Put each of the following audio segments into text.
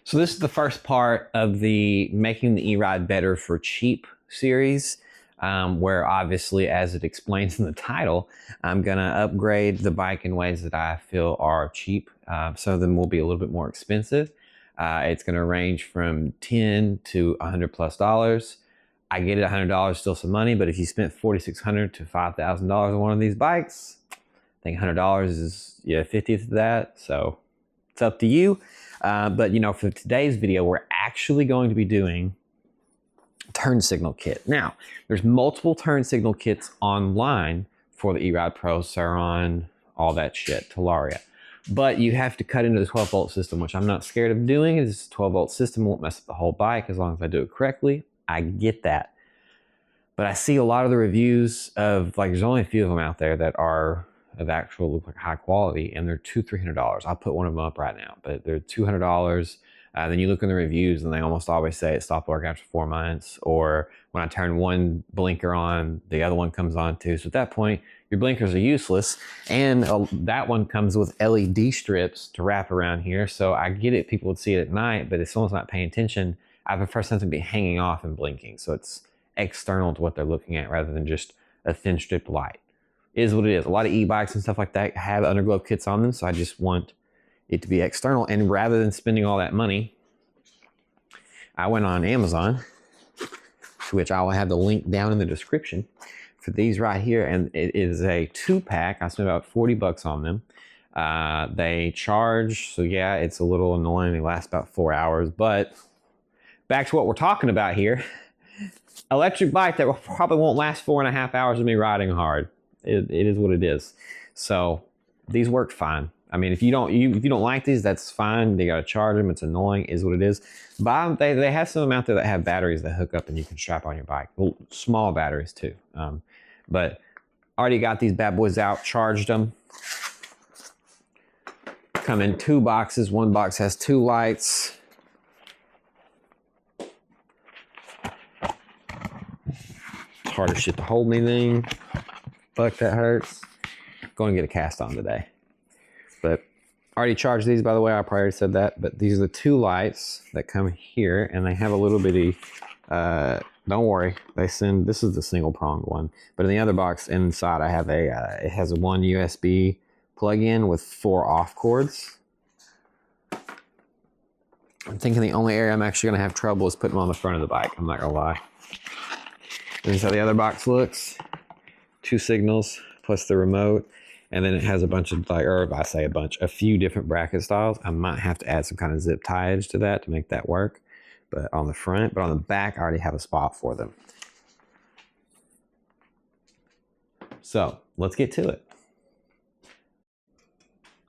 So this is the first part of the Making the Eride Better for Cheap series, where obviously, as it explains in the title, I'm going to upgrade the bike in ways that I feel are cheap. Some of them will be a little bit more expensive. It's going to range from $10 to $100+. I get it, $100 still some money, but if you spent $4,600 to $5,000 on one of these bikes, I think $100 is 50th of that. So it's up to you. But you know, for today's video, we're actually going to be doing turn signal kit. Now, there's multiple turn signal kits online for the Eride Pro, Sauron, all that shit, Talaria. But you have to cut into the 12-volt system, which I'm not scared of doing. This 12-volt system won't mess up the whole bike as long as I do it correctly. I get that. But I see a lot of the reviews of, like, there's only a few of them out there that are of actual look like high quality, and they're $200-300. I'll put one of them up right now, but they're $200. Then you look in the reviews and they almost always say it stopped working after 4 months, or when I turn one blinker on, the other one comes on too. So at that point, your blinkers are useless. And that one comes with LED strips to wrap around here. So I get it, people would see it at night, but if someone's not paying attention, I prefer something to be hanging off and blinking. So it's external to what they're looking at rather than just a thin strip light. Is what it is. A lot of e-bikes and stuff like that have underglow kits on them, so I just want it to be external. And rather than spending all that money, I went on Amazon, which I will have the link down in the description for these right here, and it is a 2-pack. I spent about 40 bucks on them. They charge, so yeah, it's a little annoying. They last about 4 hours, but back to what we're talking about here. Electric bike that probably won't last 4.5 hours of me riding hard. It is what it is. So these work fine. I mean, if you don't like these, that's fine. They gotta charge them. It's annoying. Is what it is. But they have some out there that have batteries that hook up and you can strap on your bike. Well, small batteries too. But already got these bad boys out. Charged them. Come in 2 boxes. One box has 2 lights. It's harder shit to hold anything. Fuck, that hurts. Going to get a cast on today. But I already charged these, by the way. I probably already said that. But these are the 2 lights that come here, and they have a little bitty, don't worry, this is the single pronged one. But in the other box inside, I have it has a 1 USB plug-in with 4 off cords. I'm thinking the only area I'm actually going to have trouble is putting them on the front of the bike. I'm not going to lie. This is how the other box looks. 2 signals plus the remote, and then it has a bunch of, like, or I say a few different bracket styles. I might have to add some kind of zip tie edge to that to make that work, but on the front. But on the back, I already have a spot for them. So let's get to it.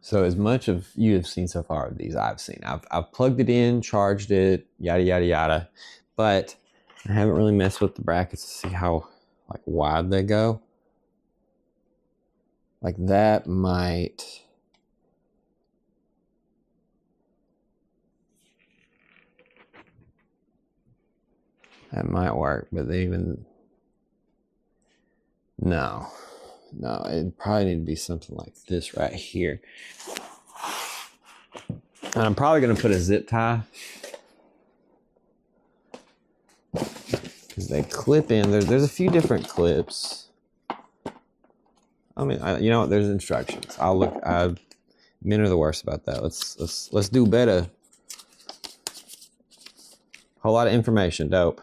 So as much of you have seen so far of these I've seen. I've plugged it in, charged it, yada yada yada, but I haven't really messed with the brackets to see how, like, wide they go. Like, that might work, but no, it probably need to be something like this right here. And I'm probably going to put a zip tie because they clip in. There's a few different clips. I mean, you know what? There's instructions. I'll look. Men are the worst about that. Let's do better. Whole lot of information. Dope.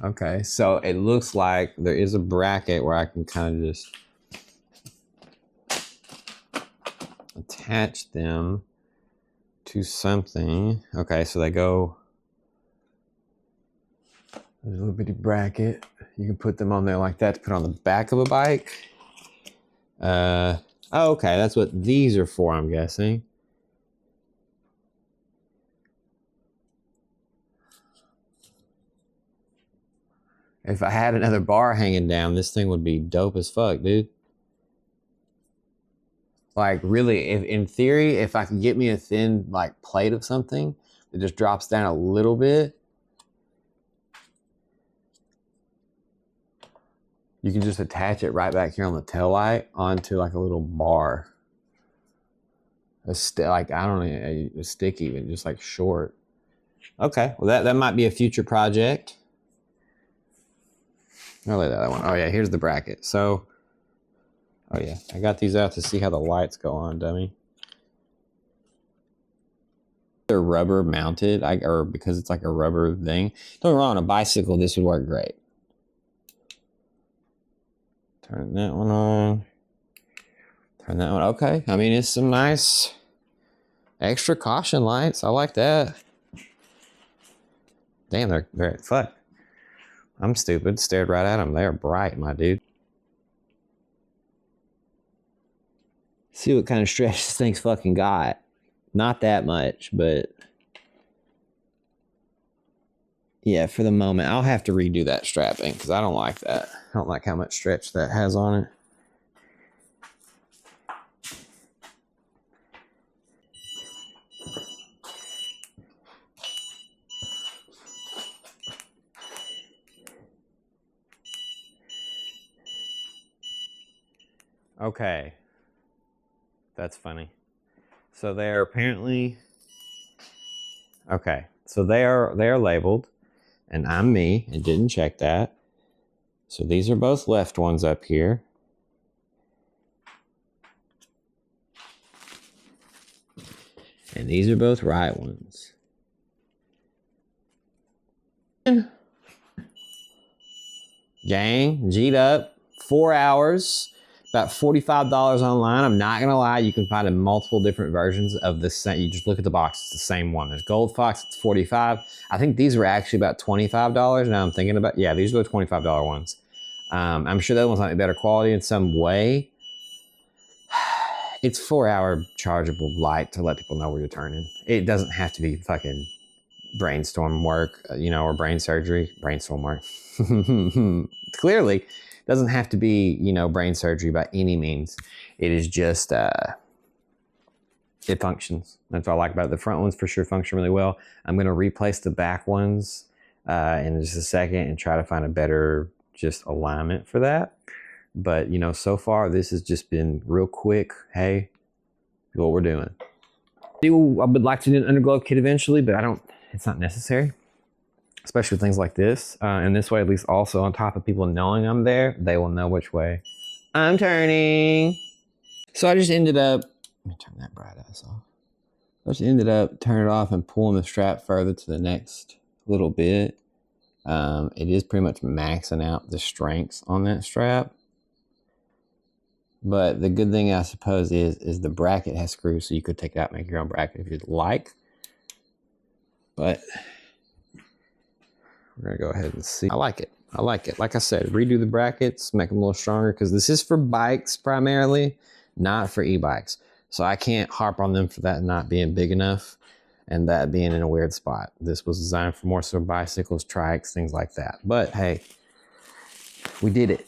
Okay, so it looks like there is a bracket where I can kind of just attach them to something. Okay, so they go. There's a little bitty bracket. You can put them on there like that to put on the back of a bike. Oh, okay, that's what these are for, I'm guessing. If I had another bar hanging down, this thing would be dope as fuck, dude. Like, really, in theory, if I could get me a thin, like, plate of something that just drops down a little bit, you can just attach it right back here on the tail light onto, like, a little bar. like, I don't know, a stick even, just like short. Okay, well that might be a future project. I'll lay that one. Oh yeah, here's the bracket. So, oh yeah, I got these out to see how the lights go on, dummy. They're rubber mounted, or because it's like a rubber thing. Don't get me wrong, on a bicycle, this would work great. Turn that one on. Turn that one. Okay, I mean, it's some nice extra caution lights. I like that. Damn, they're fuck. I'm stupid. Stared right at them. They're bright, my dude. See what kind of stretch this thing's fucking got. Not that much, but yeah, for the moment, I'll have to redo that strapping because I don't like that. I don't like how much stretch that has on it. Okay. That's funny. So they're apparently, okay, so they are labeled, and I'm me and didn't check that. So these are both left ones up here. And these are both right ones. Gang, G'd up, 4 hours. About $45 online. I'm not gonna lie, you can find in multiple different versions of the same. You just look at the box, it's the same one. There's Gold Fox, it's $45. I think these were actually about $25. Now I'm thinking about, yeah, these are the $25 ones. I'm sure that one's might be better quality in some way. It's 4 hour chargeable light to let people know where you're turning. It doesn't have to be fucking brainstorm work, you know, or brain surgery. Brainstorm work. Clearly. Doesn't have to be, you know, brain surgery by any means. It is just, it functions. That's what I like about it. The front ones for sure function really well. I'm going to replace the back ones in just a second and try to find a better just alignment for that. But, you know, so far this has just been real quick. Hey, what we're doing. I would like to do an underglow kit eventually, but it's not necessary. Especially with things like this. And this way, at least also on top of people knowing I'm there, they will know which way I'm turning. So I just ended up, let me turn that bright ass off. I just ended up turning it off and pulling the strap further to the next little bit. It is pretty much maxing out the strengths on that strap. But the good thing, I suppose, is the bracket has screws, so you could take it out and make your own bracket if you'd like. But we're gonna go ahead and see. I like it. I like it. Like I said, redo the brackets, make them a little stronger, because this is for bikes primarily, not for e-bikes. So I can't harp on them for that not being big enough and that being in a weird spot. This was designed for more so bicycles, trikes, things like that. But hey, we did it.